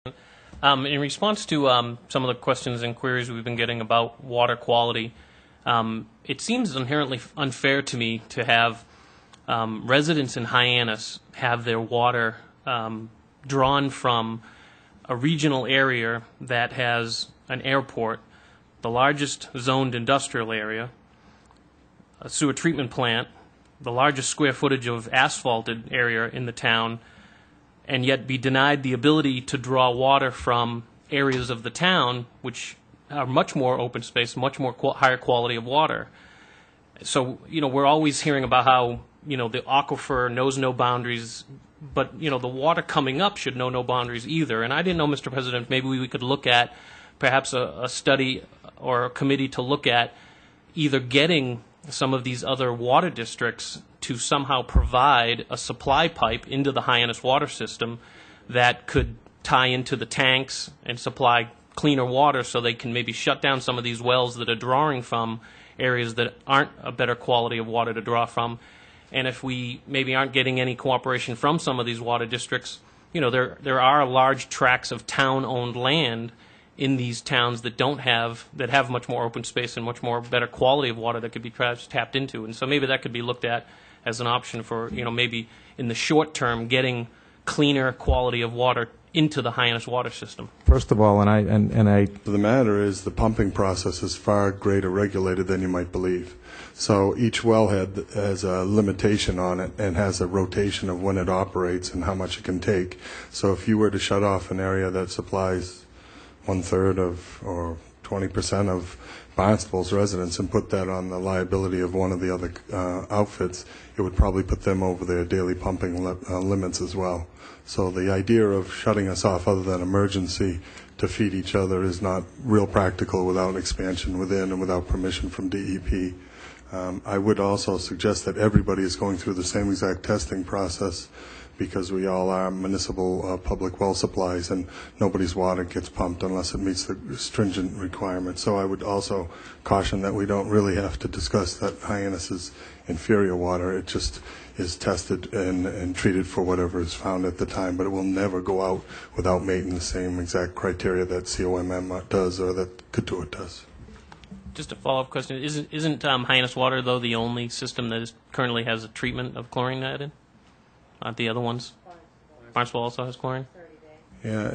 In response to some of the questions and queries we've been getting about water quality, it seems inherently unfair to me to have residents in Hyannis have their water drawn from a regional area that has an airport, the largest zoned industrial area, a sewer treatment plant, the largest square footage of asphalted area in the town, and yet be denied the ability to draw water from areas of the town which are much more open space, much more higher quality of water. So, we're always hearing about how, the aquifer knows no boundaries, but, the water coming up should know no boundaries either. And I didn't know, Mr. President, maybe we could look at perhaps a study or a committee to look at either getting some of these other water districts to somehow provide a supply pipe into the Hyannis water system that could tie into the tanks and supply cleaner water so they can maybe shut down some of these wells that are drawing from areas that aren't a better quality of water to draw from. And if we maybe aren't getting any cooperation from some of these water districts, there are large tracts of town-owned land in these towns that have much more open space and much more better quality of water that could be tapped into. And so maybe that could be looked at as an option for, maybe in the short term, getting cleaner quality of water into the Hyannis water system. First of all, the matter is the pumping process is far greater regulated than you might believe. So each wellhead has a limitation on it and has a rotation of when it operates and how much it can take. So if you were to shut off an area that supplies 1/3 of or 20% of Barnstable's residents and put that on the liability of one of the other outfits, it would probably put them over their daily pumping limits as well. So the idea of shutting us off other than emergency to feed each other is not real practical without expansion within and without permission from DEP. I would also suggest that everybody is going through the same exact testing process because we all are municipal public well supplies and nobody's water gets pumped unless it meets the stringent requirements. So I would also caution that we don't really have to discuss that Hyannis is inferior water. It just is tested and treated for whatever is found at the time, but it will never go out without meeting the same exact criteria that COMM does or that Katuah does. Just a follow-up question. Isn't Hyannis water, though, the only system that currently has a treatment of chlorine added? Aren't the other ones? Barnstable also has chlorine? Yeah,